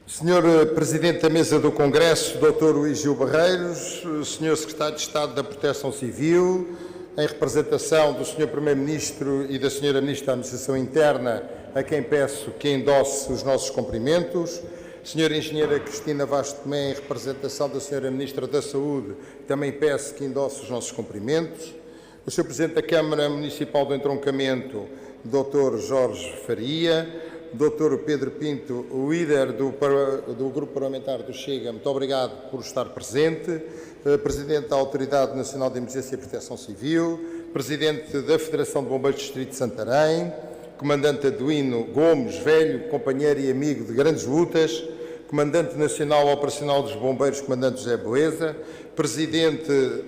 Senhor Presidente da Mesa do Congresso, Dr. Luís Gil Barreiros, Senhor Secretário de Estado da Proteção Civil, em representação do Senhor Primeiro-Ministro e da Senhora Ministra da Administração Interna, a quem peço que endosse os nossos cumprimentos, Senhora Engenheira Cristina Vaz Tomé, em representação da Senhora Ministra da Saúde, também peço que endosse os nossos cumprimentos, o Sr. Presidente da Câmara Municipal do Entroncamento, Dr. Jorge Faria, Dr. Pedro Pinto, o líder do Grupo Parlamentar do Chega, muito obrigado por estar presente. Presidente da Autoridade Nacional de Emergência e Proteção Civil, Presidente da Federação de Bombeiros do Distrito de Santarém, Comandante Aduino Gomes, velho, companheiro e amigo de grandes lutas, Comandante Nacional Operacional dos Bombeiros, Comandante José Beleza, Presidente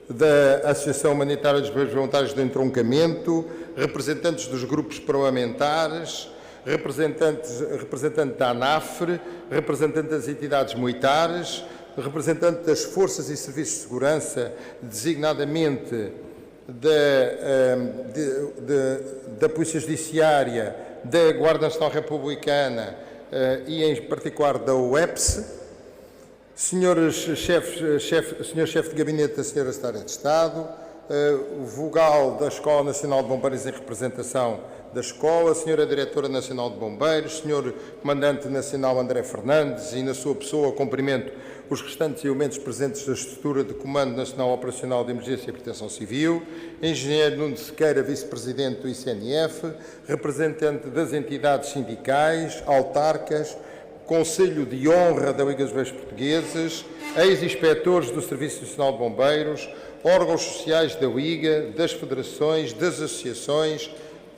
da Associação Humanitária dos Bombeiros Voluntários do Entroncamento, representantes dos grupos parlamentares, representante da ANAFRE, representante das entidades militares, representante das Forças e Serviços de Segurança, designadamente da Polícia Judiciária, da Guarda Nacional Republicana e, em particular, da UEPS, Senhor Chefe de Gabinete da Senhora Secretária de Estado, o vogal da Escola Nacional de Bombeiros em representação da Escola, Senhora Diretora Nacional de Bombeiros, Senhor Comandante Nacional André Fernandes e, na sua pessoa, cumprimento os restantes elementos presentes da estrutura de Comando Nacional Operacional de Emergência e Proteção Civil, Engenheiro Nuno Sequeira, Vice-Presidente do ICNF, representante das entidades sindicais, autarcas, Conselho de Honra da Liga dos Bombeiros Portugueses, ex-inspectores do Serviço Nacional de Bombeiros, órgãos sociais da Liga, das federações, das associações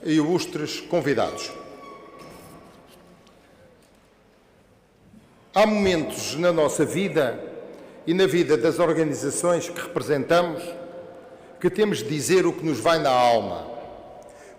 e ilustres convidados. Há momentos na nossa vida e na vida das organizações que representamos que temos de dizer o que nos vai na alma,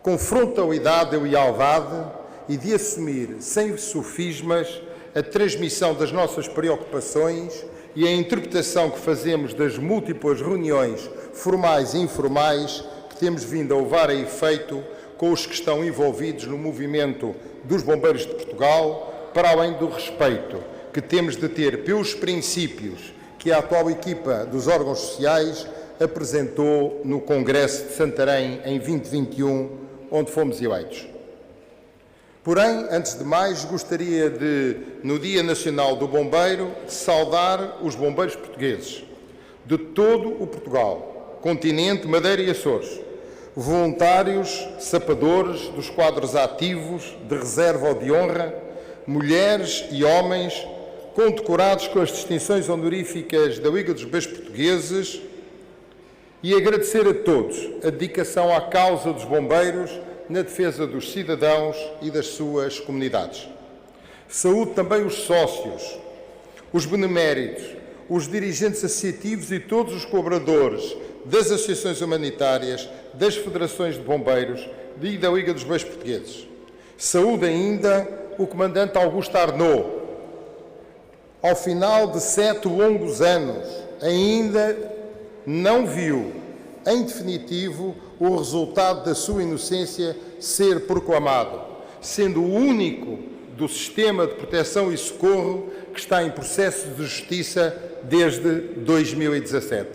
com frontalidade e lealdade e de assumir, sem sofismas, a transmissão das nossas preocupações e a interpretação que fazemos das múltiplas reuniões formais e informais que temos vindo a levar a efeito com os que estão envolvidos no movimento dos Bombeiros de Portugal, para além do respeito que temos de ter pelos princípios que a atual equipa dos órgãos sociais apresentou no Congresso de Santarém em 2021, onde fomos eleitos. Porém, antes de mais, gostaria de, no Dia Nacional do Bombeiro, saudar os bombeiros portugueses de todo o Portugal, continente, Madeira e Açores, voluntários, sapadores dos quadros ativos, de reserva ou de honra, mulheres e homens condecorados com as distinções honoríficas da Liga dos Bombeiros Portugueses, e agradecer a todos a dedicação à causa dos bombeiros na defesa dos cidadãos e das suas comunidades. Saúdo também os sócios, os beneméritos, os dirigentes associativos e todos os colaboradores das associações humanitárias, das federações de bombeiros e da Liga dos Bombeiros Portugueses. Saúdo ainda o Comandante Augusto Arnaud. Ao final de 7 longos anos, ainda não viu, em definitivo, o resultado da sua inocência ser proclamado, sendo o único do sistema de proteção e socorro que está em processo de justiça desde 2017.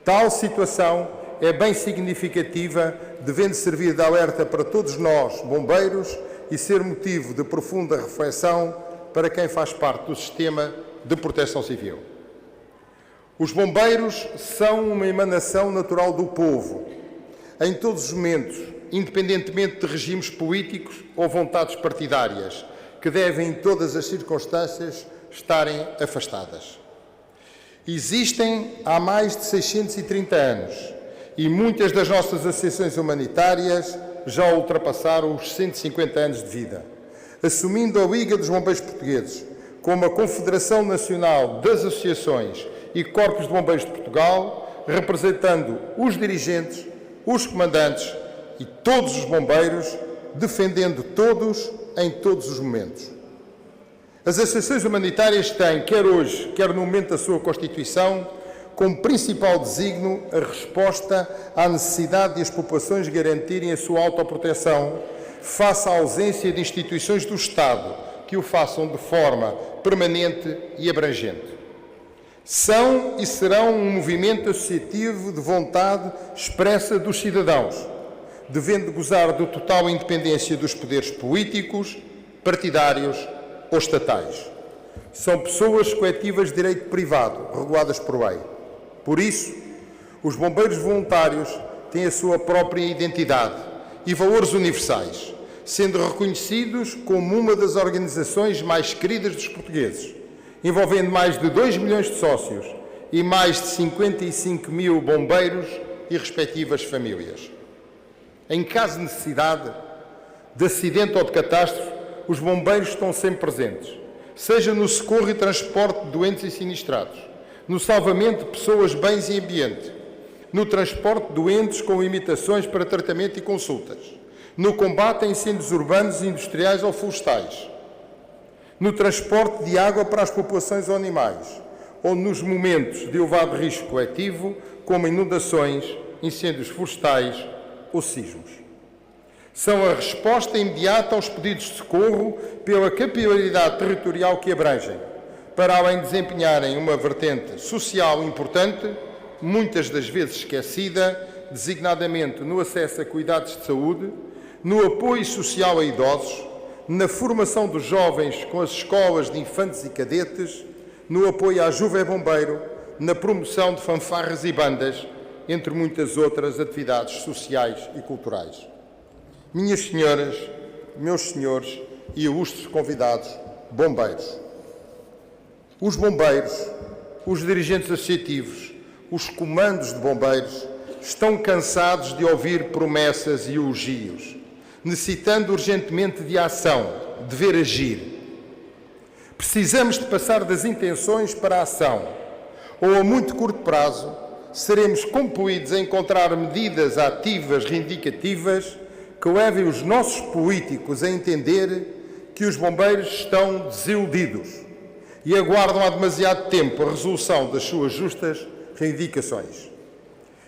Tal situação é bem significativa, devendo servir de alerta para todos nós, bombeiros, e ser motivo de profunda reflexão para quem faz parte do sistema de proteção civil. Os bombeiros são uma emanação natural do povo, em todos os momentos, independentemente de regimes políticos ou vontades partidárias, que devem, em todas as circunstâncias, estarem afastadas. Existem há mais de 630 anos e muitas das nossas associações humanitárias já ultrapassaram os 150 anos de vida, assumindo a Liga dos Bombeiros Portugueses como a Confederação Nacional das Associações e Corpos de Bombeiros de Portugal, representando os dirigentes, os comandantes e todos os bombeiros, defendendo todos em todos os momentos. As associações humanitárias têm, quer hoje, quer no momento da sua constituição, como principal desígnio a resposta à necessidade de as populações garantirem a sua autoproteção face à ausência de instituições do Estado, que o façam de forma permanente e abrangente. São e serão um movimento associativo de vontade expressa dos cidadãos, devendo gozar de total independência dos poderes políticos, partidários ou estatais. São pessoas coletivas de direito privado, reguladas por lei. Por isso, os bombeiros voluntários têm a sua própria identidade e valores universais, sendo reconhecidos como uma das organizações mais queridas dos portugueses, envolvendo mais de 2 milhões de sócios e mais de 55 mil bombeiros e respectivas famílias. Em caso de necessidade, de acidente ou de catástrofe, os bombeiros estão sempre presentes, seja no socorro e transporte de doentes e sinistrados, no salvamento de pessoas, bens e ambiente, no transporte de doentes com limitações para tratamento e consultas, no combate a incêndios urbanos, industriais ou florestais, no transporte de água para as populações ou animais, ou nos momentos de elevado risco coletivo, como inundações, incêndios florestais ou sismos. São a resposta imediata aos pedidos de socorro pela capilaridade territorial que abrangem, para além de desempenharem uma vertente social importante, muitas das vezes esquecida, designadamente no acesso a cuidados de saúde, no apoio social a idosos, na formação dos jovens com as escolas de infantes e cadetes, no apoio à Jovem Bombeiro, na promoção de fanfarras e bandas, entre muitas outras atividades sociais e culturais. Minhas senhoras, meus senhores e ilustres convidados, bombeiros. Os bombeiros, os dirigentes associativos, os comandos de bombeiros estão cansados de ouvir promessas e elogios, necessitando urgentemente de ação, dever agir. Precisamos de passar das intenções para a ação, ou a muito curto prazo seremos compelidos a encontrar medidas ativas reivindicativas que levem os nossos políticos a entender que os bombeiros estão desiludidos e aguardam há demasiado tempo a resolução das suas justas reivindicações.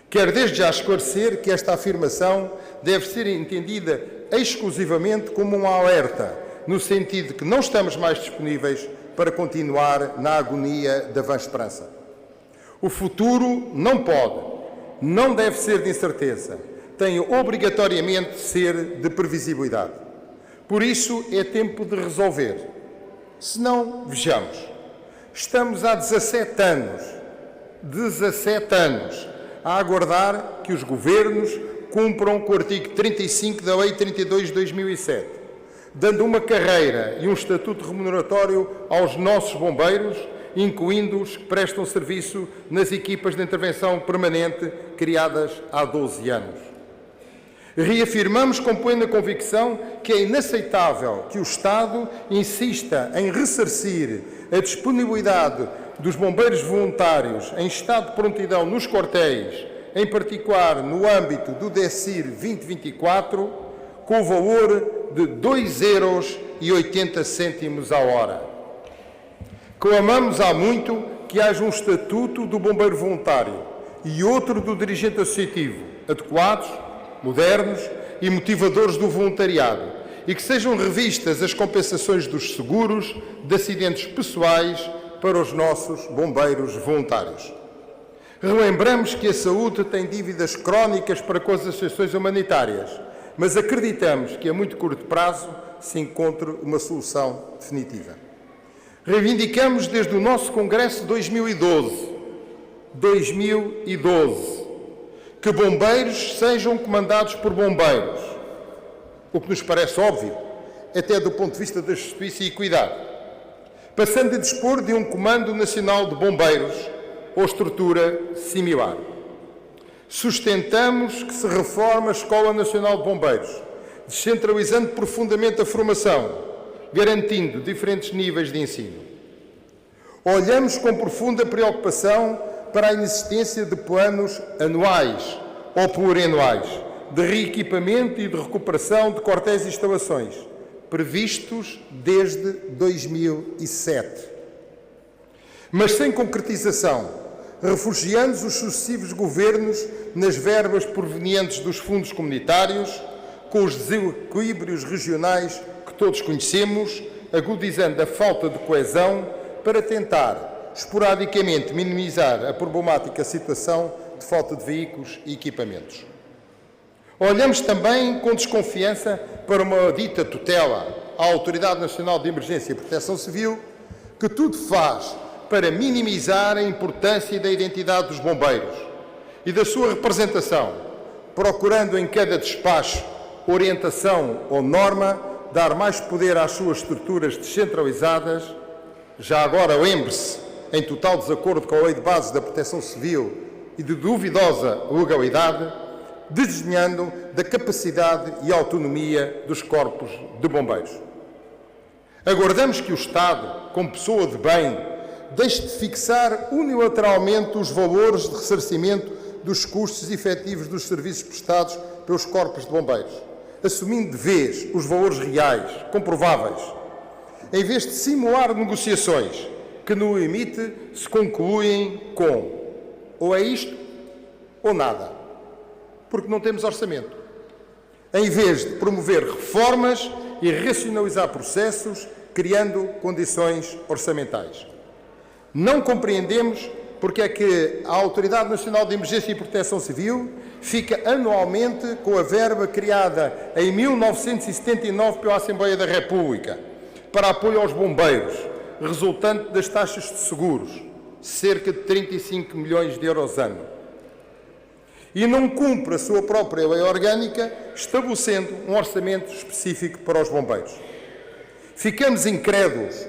Quero desde já esclarecer que esta afirmação deve ser entendida exclusivamente como um alerta, no sentido de que não estamos mais disponíveis para continuar na agonia da vã esperança. O futuro não pode, não deve ser de incerteza, tem obrigatoriamente de ser de previsibilidade. Por isso é tempo de resolver. Se não, vejamos, estamos há 17 anos, a aguardar que os governos cumpram com o artigo 35 da Lei 32 de 2007, dando uma carreira e um estatuto remuneratório aos nossos bombeiros, incluindo os que prestam serviço nas equipas de intervenção permanente criadas há 12 anos. Reafirmamos com plena convicção que é inaceitável que o Estado insista em ressarcir a disponibilidade dos bombeiros voluntários em estado de prontidão nos quartéis, em particular no âmbito do DECIR 2024, com o valor de 2,80 € a hora. Clamamos há muito que haja um estatuto do bombeiro voluntário e outro do dirigente associativo, adequados, modernos e motivadores do voluntariado, e que sejam revistas as compensações dos seguros de acidentes pessoais para os nossos bombeiros voluntários. Relembramos que a saúde tem dívidas crónicas para com as associações humanitárias, mas acreditamos que a muito curto prazo se encontre uma solução definitiva. Reivindicamos desde o nosso Congresso de 2012, que bombeiros sejam comandados por bombeiros, o que nos parece óbvio, até do ponto de vista da justiça e equidade, passando a dispor de um Comando Nacional de Bombeiros ou estrutura similar. Sustentamos que se reforme a Escola Nacional de Bombeiros, descentralizando profundamente a formação, garantindo diferentes níveis de ensino. Olhamos com profunda preocupação para a inexistência de planos anuais ou plurianuais de reequipamento e de recuperação de quartéis e instalações, previstos desde 2007. Mas sem concretização, refugiando os sucessivos governos nas verbas provenientes dos fundos comunitários, com os desequilíbrios regionais que todos conhecemos, agudizando a falta de coesão para tentar, esporadicamente, minimizar a problemática situação de falta de veículos e equipamentos. Olhamos também com desconfiança para uma dita tutela à Autoridade Nacional de Emergência e Proteção Civil, que tudo faz para minimizar a importância da identidade dos bombeiros e da sua representação, procurando em cada despacho, orientação ou norma, dar mais poder às suas estruturas descentralizadas. Já agora, lembre-se, em total desacordo com a Lei de Base da Proteção Civil e de duvidosa legalidade, desdenhando da capacidade e autonomia dos corpos de bombeiros. Aguardamos que o Estado, como pessoa de bem, deixe de fixar unilateralmente os valores de ressarcimento dos custos efetivos dos serviços prestados pelos corpos de bombeiros, assumindo de vez os valores reais, comprováveis, em vez de simular negociações que, no limite, se concluem com ou é isto ou nada, porque não temos orçamento, em vez de promover reformas e racionalizar processos, criando condições orçamentais. Não compreendemos porque é que a Autoridade Nacional de Emergência e Proteção Civil fica anualmente com a verba criada em 1979 pela Assembleia da República para apoio aos bombeiros, resultante das taxas de seguros, cerca de 35 milhões de euros ano. E não cumpre a sua própria lei orgânica, estabelecendo um orçamento específico para os bombeiros. Ficamos incrédulos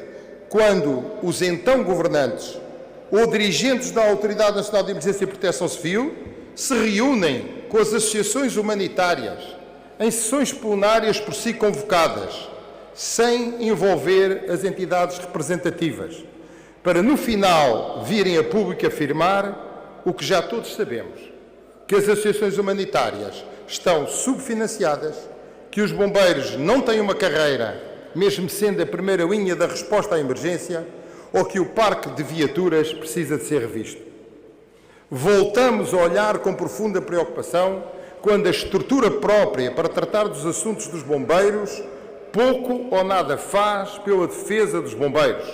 quando os então governantes ou dirigentes da Autoridade Nacional de Emergência e Proteção Civil se reúnem com as associações humanitárias em sessões plenárias por si convocadas, sem envolver as entidades representativas, para no final virem a público afirmar o que já todos sabemos, que as associações humanitárias estão subfinanciadas, que os bombeiros não têm uma carreira, mesmo sendo a primeira linha da resposta à emergência, ou que o parque de viaturas precisa de ser revisto. Voltamos a olhar com profunda preocupação quando a estrutura própria para tratar dos assuntos dos bombeiros pouco ou nada faz pela defesa dos bombeiros,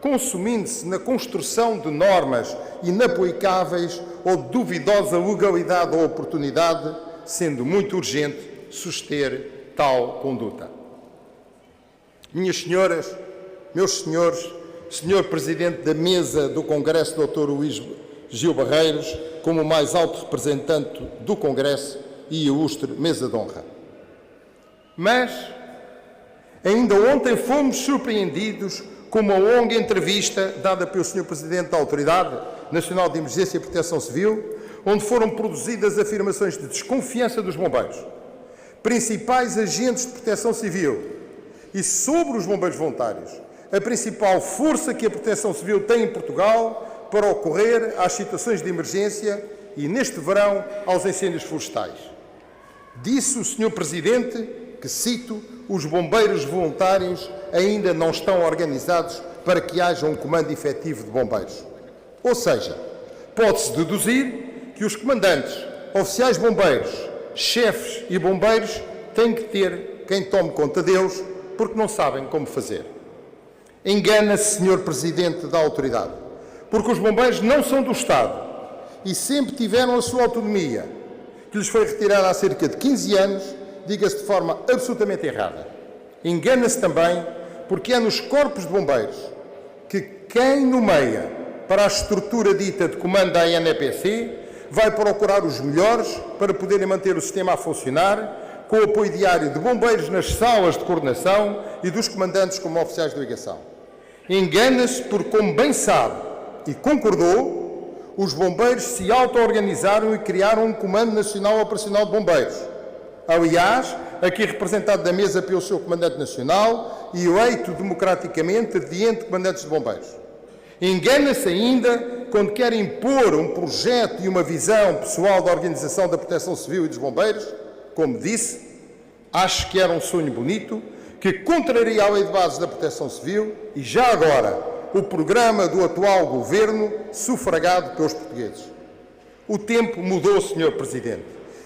consumindo-se na construção de normas inaplicáveis ou de duvidosa legalidade ou oportunidade, sendo muito urgente suster tal conduta. Minhas senhoras, meus senhores, Senhor Presidente da Mesa do Congresso, Dr. Luís Gil Barreiros, como o mais alto representante do Congresso e ilustre Mesa de Honra. Mas, ainda ontem fomos surpreendidos com uma longa entrevista dada pelo Sr. Presidente da Autoridade Nacional de Emergência e Proteção Civil, onde foram produzidas afirmações de desconfiança dos bombeiros, principais agentes de proteção civil, e sobre os bombeiros voluntários, a principal força que a Proteção Civil tem em Portugal para ocorrer às situações de emergência e, neste verão, aos incêndios florestais. Disse o Sr. Presidente que, cito, os bombeiros voluntários ainda não estão organizados para que haja um comando efetivo de bombeiros. Ou seja, pode-se deduzir que os comandantes, oficiais bombeiros, chefes e bombeiros têm que ter quem tome conta deles porque não sabem como fazer. Engana-se, Sr. Presidente da Autoridade, porque os bombeiros não são do Estado e sempre tiveram a sua autonomia, que lhes foi retirada há cerca de 15 anos, diga-se de forma absolutamente errada. Engana-se também porque é nos corpos de bombeiros que quem nomeia para a estrutura dita de comando da ANPC vai procurar os melhores para poderem manter o sistema a funcionar, com o apoio diário de bombeiros nas salas de coordenação e dos comandantes como oficiais de ligação. Engana-se porque, como bem sabe e concordou, os bombeiros se auto-organizaram e criaram um Comando Nacional Operacional de Bombeiros. Aliás, aqui representado da mesa pelo seu Comandante Nacional e eleito democraticamente de ente de comandantes de bombeiros. Engana-se ainda quando quer impor um projeto e uma visão pessoal da organização da Proteção Civil e dos bombeiros. Como disse, acho que era um sonho bonito, que contraria a Lei de Bases da Proteção Civil e, já agora, o programa do atual Governo, sufragado pelos portugueses. O tempo mudou, Sr. Presidente,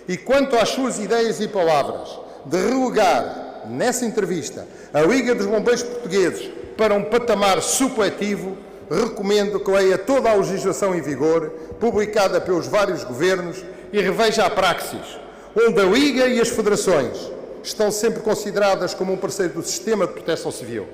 e quanto às suas ideias e palavras de relegar nessa entrevista, a Liga dos Bombeiros Portugueses para um patamar supletivo, recomendo que leia toda a legislação em vigor, publicada pelos vários governos, e reveja a praxis, onde a Liga e as federações estão sempre consideradas como um parceiro do sistema de proteção civil.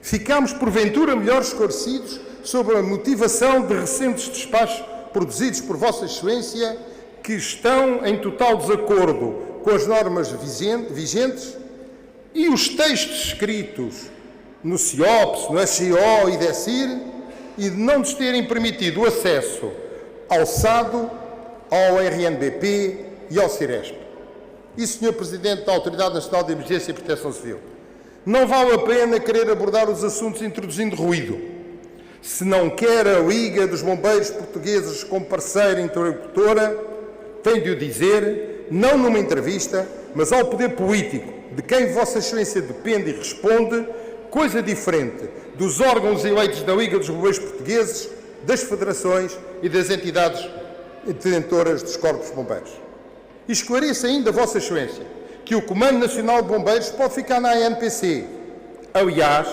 Ficámos, porventura, melhor esclarecidos sobre a motivação de recentes despachos produzidos por Vossa Excelência, que estão em total desacordo com as normas vigentes, e os textos escritos no CIOPS, no SGO e DECIR, e de não nos terem permitido o acesso ao SADO, ao RNBP e ao CIRESP. E, Sr. Presidente da Autoridade Nacional de Emergência e Proteção Civil, não vale a pena querer abordar os assuntos introduzindo ruído. Se não quer a Liga dos Bombeiros Portugueses como parceira interlocutora, tem de o dizer, não numa entrevista, mas ao poder político, de quem Vossa Excelência depende e responde, coisa diferente dos órgãos eleitos da Liga dos Bombeiros Portugueses, das federações e das entidades detentoras dos corpos de bombeiros. E esclareça ainda, Vossa Excelência, que o Comando Nacional de Bombeiros pode ficar na ANPC. Aliás,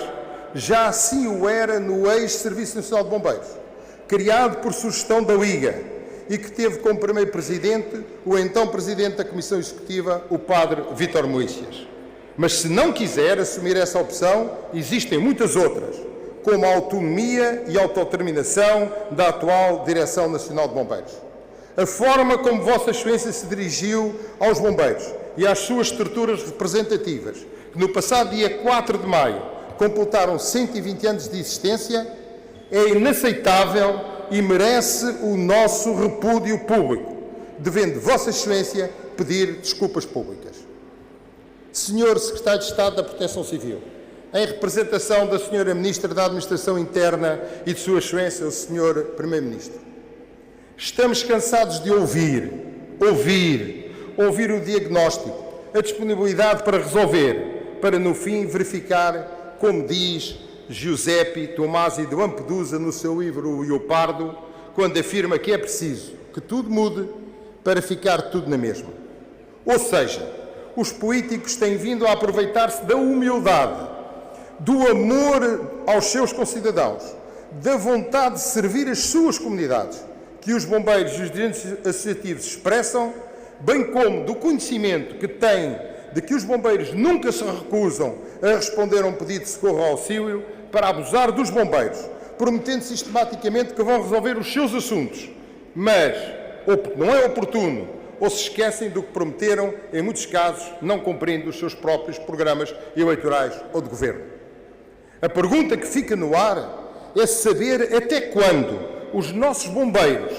já assim o era no ex-Serviço Nacional de Bombeiros, criado por sugestão da Liga e que teve como primeiro presidente o então presidente da Comissão Executiva, o Padre Vítor Moícias. Mas se não quiser assumir essa opção, existem muitas outras, como a autonomia e autodeterminação da atual Direção Nacional de Bombeiros. A forma como Vossa Excelência se dirigiu aos bombeiros e às suas estruturas representativas, que no passado dia 4 de maio completaram 120 anos de existência, é inaceitável e merece o nosso repúdio público, devendo Vossa Excelência pedir desculpas públicas. Senhor Secretário de Estado da Proteção Civil, em representação da Senhora Ministra da Administração Interna e de Sua Excelência, o Senhor Primeiro-Ministro, estamos cansados de ouvir o diagnóstico, a disponibilidade para resolver, para no fim verificar, como diz Giuseppe Tomasi de Lampedusa no seu livro O Leopardo, quando afirma que é preciso que tudo mude para ficar tudo na mesma. Ou seja, os políticos têm vindo a aproveitar-se da humildade, do amor aos seus concidadãos, da vontade de servir as suas comunidades, que os bombeiros e os dirigentes associativos expressam, bem como do conhecimento que têm de que os bombeiros nunca se recusam a responder a um pedido de socorro ou auxílio para abusar dos bombeiros, prometendo sistematicamente que vão resolver os seus assuntos, mas ou porque não é oportuno, ou se esquecem do que prometeram, em muitos casos não cumprindo os seus próprios programas eleitorais ou de governo. A pergunta que fica no ar é saber até quando os nossos bombeiros,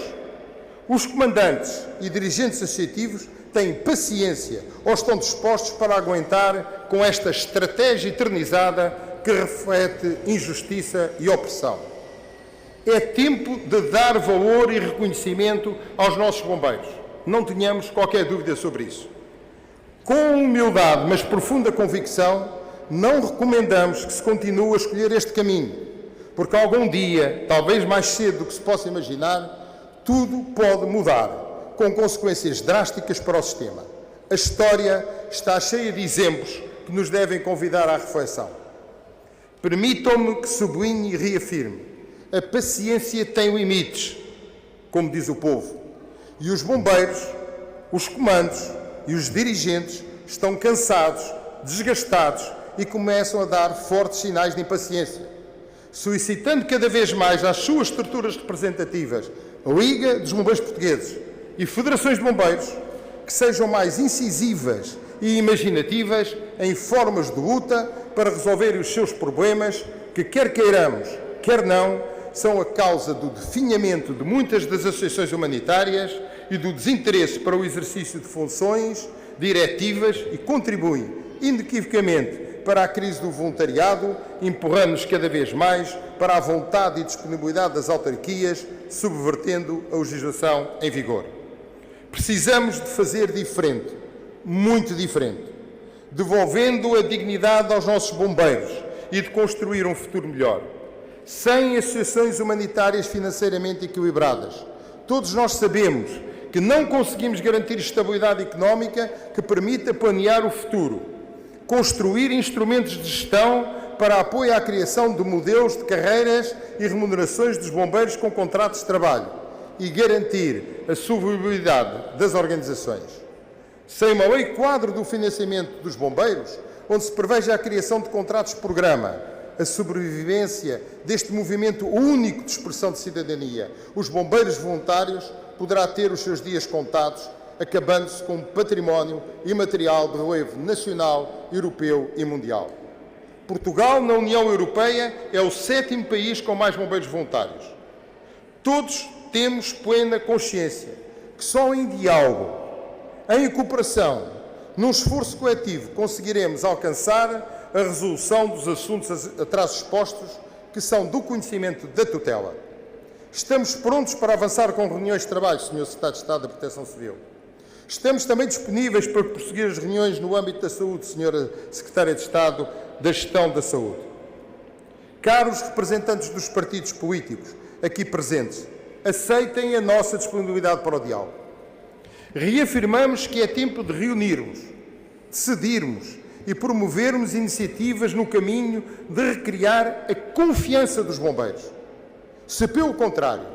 os comandantes e dirigentes associativos têm paciência ou estão dispostos para aguentar com esta estratégia eternizada que reflete injustiça e opressão. É tempo de dar valor e reconhecimento aos nossos bombeiros. Não tenhamos qualquer dúvida sobre isso. Com humildade, mas profunda convicção, não recomendamos que se continue a escolher este caminho, porque algum dia, talvez mais cedo do que se possa imaginar, tudo pode mudar, com consequências drásticas para o sistema. A história está cheia de exemplos que nos devem convidar à reflexão. Permitam-me que sublinhe e reafirme: a paciência tem limites, como diz o povo, e os bombeiros, os comandos e os dirigentes estão cansados, desgastados e começam a dar fortes sinais de impaciência, solicitando cada vez mais às suas estruturas representativas, a Liga dos Bombeiros Portugueses e federações de bombeiros, que sejam mais incisivas e imaginativas em formas de luta para resolver os seus problemas, que quer queiramos, quer não, são a causa do definhamento de muitas das associações humanitárias e do desinteresse para o exercício de funções diretivas e contribuem inequivocamente para a crise do voluntariado, empurrando-nos cada vez mais para a vontade e disponibilidade das autarquias, subvertendo a legislação em vigor. Precisamos de fazer diferente, muito diferente, devolvendo a dignidade aos nossos bombeiros e de construir um futuro melhor. Sem associações humanitárias financeiramente equilibradas, todos nós sabemos que não conseguimos garantir estabilidade económica que permita planear o futuro. construir instrumentos de gestão para apoio à criação de modelos de carreiras e remunerações dos bombeiros com contratos de trabalho e garantir a solvabilidade das organizações. Sem uma lei quadro do financiamento dos bombeiros, onde se preveja a criação de contratos-programa, a sobrevivência deste movimento único de expressão de cidadania, os bombeiros voluntários, poderá ter os seus dias contados, acabando-se com património imaterial de relevo nacional, europeu e mundial. Portugal, na União Europeia, é o 7º país com mais bombeiros voluntários. Todos temos plena consciência que só em diálogo, em cooperação, num esforço coletivo, conseguiremos alcançar a resolução dos assuntos atrás expostos que são do conhecimento da tutela. Estamos prontos para avançar com reuniões de trabalho, Sr. Secretário de Estado da Proteção Civil. Estamos também disponíveis para prosseguir as reuniões no âmbito da saúde, Sra. Secretária de Estado da Gestão da Saúde. Caros representantes dos partidos políticos aqui presentes, aceitem a nossa disponibilidade para o diálogo. Reafirmamos que é tempo de reunirmos, decidirmos e promovermos iniciativas no caminho de recriar a confiança dos bombeiros. Se, pelo contrário,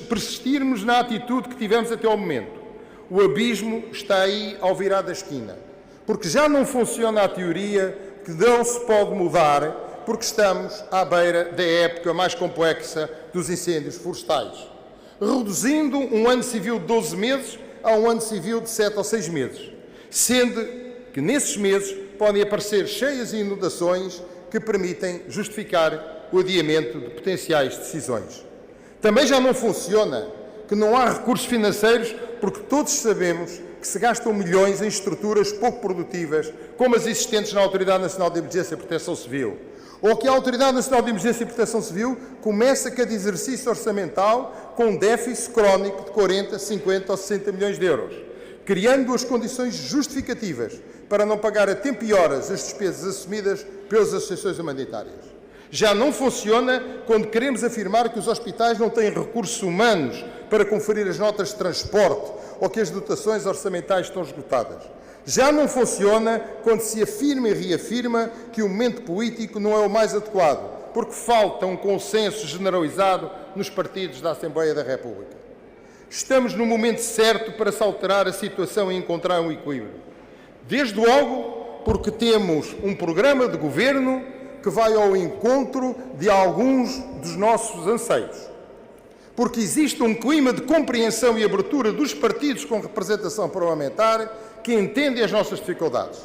persistirmos na atitude que tivemos até ao momento, o abismo está aí ao virar da esquina, porque já não funciona a teoria que não se pode mudar, porque estamos à beira da época mais complexa dos incêndios florestais, reduzindo um ano civil de 12 meses a um ano civil de 7 ou 6 meses, sendo que nesses meses podem aparecer cheias e inundações que permitem justificar o adiamento de potenciais decisões. Também já não funciona que não há recursos financeiros, porque todos sabemos que se gastam milhões em estruturas pouco produtivas, como as existentes na Autoridade Nacional de Emergência e Proteção Civil, ou que a Autoridade Nacional de Emergência e Proteção Civil começa cada exercício orçamental com um déficit crónico de 40, 50 ou 60 milhões de euros, criando as condições justificativas para não pagar a tempo e horas as despesas assumidas pelas associações humanitárias. Já não funciona quando queremos afirmar que os hospitais não têm recursos humanos para conferir as notas de transporte ou que as dotações orçamentais estão esgotadas. Já não funciona quando se afirma e reafirma que o momento político não é o mais adequado, porque falta um consenso generalizado nos partidos da Assembleia da República. Estamos no momento certo para se alterar a situação e encontrar um equilíbrio. Desde logo, porque temos um programa de governo que vai ao encontro de alguns dos nossos anseios. Porque existe um clima de compreensão e abertura dos partidos com representação parlamentar que entendem as nossas dificuldades.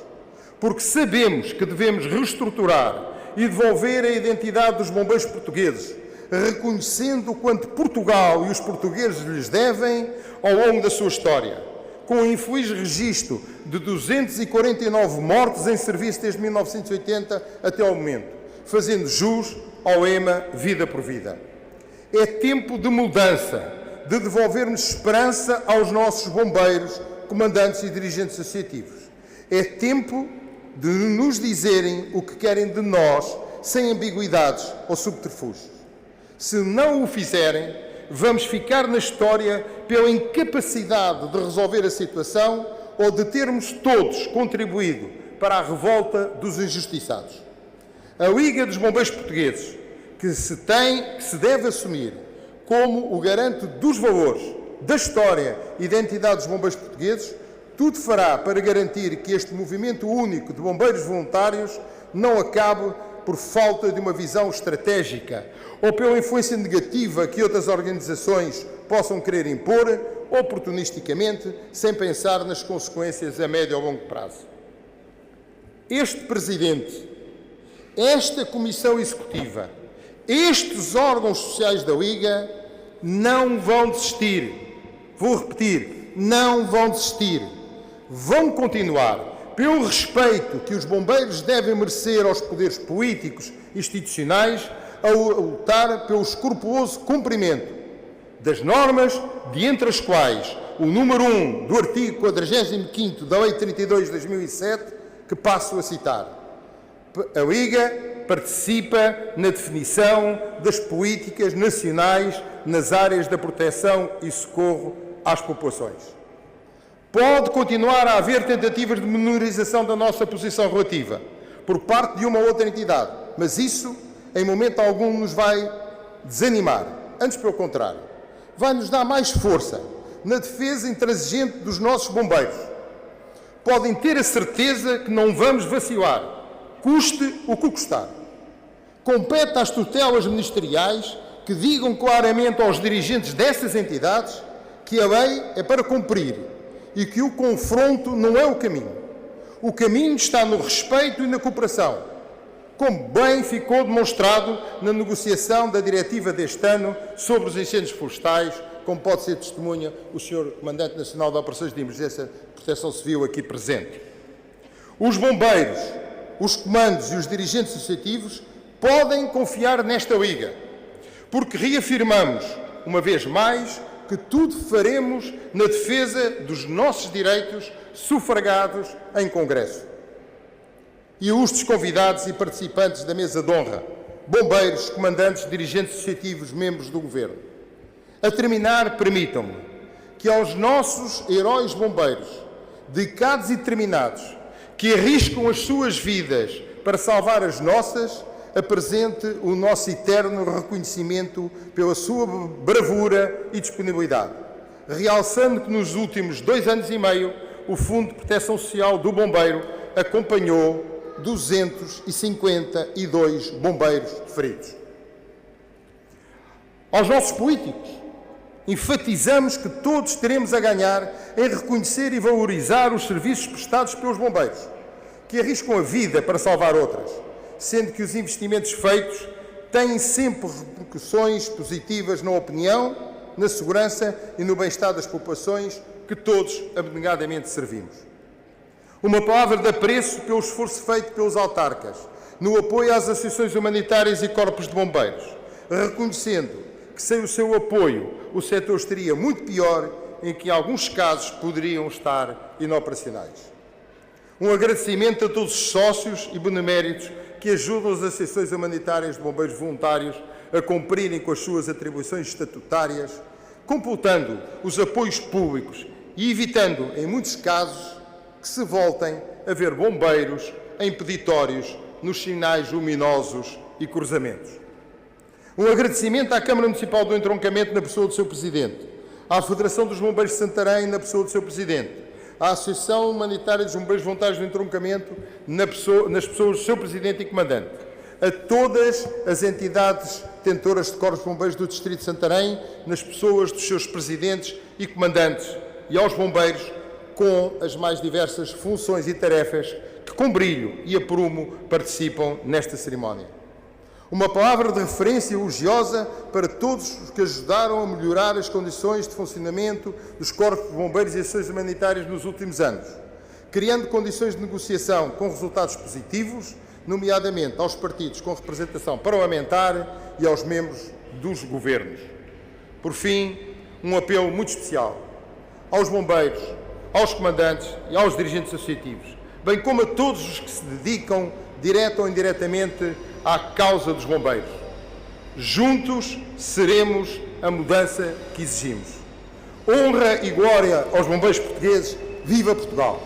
Porque sabemos que devemos reestruturar e devolver a identidade dos bombeiros portugueses, reconhecendo o quanto Portugal e os portugueses lhes devem ao longo da sua história, com o infeliz registro de 249 mortes em serviço desde 1980 até ao momento, fazendo jus ao lema Vida por Vida. É tempo de mudança, de devolvermos esperança aos nossos bombeiros, comandantes e dirigentes associativos. É tempo de nos dizerem o que querem de nós, sem ambiguidades ou subterfúgios. Se não o fizerem, vamos ficar na história pela incapacidade de resolver a situação ou de termos todos contribuído para a revolta dos injustiçados. A Liga dos Bombeiros Portugueses, que se deve assumir como o garante dos valores, da história e da identidade dos bombeiros portugueses, tudo fará para garantir que este movimento único de bombeiros voluntários não acabe por falta de uma visão estratégica ou pela influência negativa que outras organizações possam querer impor, oportunisticamente, sem pensar nas consequências a médio ou longo prazo. Este Presidente, esta Comissão Executiva, estes órgãos sociais da Liga não vão desistir. Vou repetir, não vão desistir. Vão continuar, pelo respeito que os bombeiros devem merecer aos poderes políticos e institucionais, a lutar pelo escrupuloso cumprimento das normas, de entre as quais o número 1 do artigo 45º da Lei 32 de 2007, que passo a citar. A Liga participa na definição das políticas nacionais nas áreas da proteção e socorro às populações. Pode continuar a haver tentativas de menorização da nossa posição relativa por parte de uma ou outra entidade, mas isso, em momento algum, nos vai desanimar. Antes, pelo contrário, vai nos dar mais força na defesa intransigente dos nossos bombeiros. Podem ter a certeza que não vamos vacilar, custe o que custar. Compete às tutelas ministeriais que digam claramente aos dirigentes dessas entidades que a lei é para cumprir e que o confronto não é o caminho. O caminho está no respeito e na cooperação, como bem ficou demonstrado na negociação da diretiva deste ano sobre os incêndios florestais, como pode ser testemunha o Sr. Comandante Nacional de Operações de Emergência de Proteção Civil aqui presente. Os bombeiros, os comandos e os dirigentes associativos podem confiar nesta Liga, porque reafirmamos, uma vez mais, que tudo faremos na defesa dos nossos direitos sufragados em Congresso. E ilustres convidados e participantes da mesa de honra, bombeiros, comandantes, dirigentes associativos, membros do Governo. A terminar, permitam-me que aos nossos heróis bombeiros, dedicados e determinados, que arriscam as suas vidas para salvar as nossas, apresente o nosso eterno reconhecimento pela sua bravura e disponibilidade, realçando que nos últimos 2 anos e meio o Fundo de Proteção Social do Bombeiro acompanhou 252 bombeiros feridos. Aos nossos políticos, enfatizamos que todos teremos a ganhar em reconhecer e valorizar os serviços prestados pelos bombeiros, que arriscam a vida para salvar outras, sendo que os investimentos feitos têm sempre repercussões positivas na opinião, na segurança e no bem-estar das populações que todos abnegadamente servimos. Uma palavra de apreço pelo esforço feito pelos autarcas, no apoio às associações humanitárias e corpos de bombeiros, reconhecendo que sem o seu apoio o setor estaria muito pior, em que em alguns casos poderiam estar inoperacionais. Um agradecimento a todos os sócios e beneméritos que ajudam as associações humanitárias de bombeiros voluntários a cumprirem com as suas atribuições estatutárias, computando os apoios públicos e evitando, em muitos casos, que se voltem a ver bombeiros em peditórios nos sinais luminosos e cruzamentos. Um agradecimento à Câmara Municipal do Entroncamento na pessoa do seu Presidente, à Federação dos Bombeiros de Santarém na pessoa do seu Presidente, à Associação Humanitária dos Bombeiros Voluntários do Entroncamento nas pessoas do seu Presidente e Comandante, a todas as entidades detentoras de corpos de bombeiros do Distrito de Santarém, nas pessoas dos seus Presidentes e Comandantes, e aos bombeiros com as mais diversas funções e tarefas que, com brilho e aprumo, participam nesta cerimónia. Uma palavra de referência elogiosa para todos os que ajudaram a melhorar as condições de funcionamento dos corpos de bombeiros e ações humanitárias nos últimos anos, criando condições de negociação com resultados positivos, nomeadamente aos partidos com representação parlamentar e aos membros dos governos. Por fim, um apelo muito especial aos bombeiros, aos comandantes e aos dirigentes associativos, bem como a todos os que se dedicam, direta ou indiretamente, à causa dos bombeiros. Juntos seremos a mudança que exigimos. Honra e glória aos bombeiros portugueses. Viva Portugal!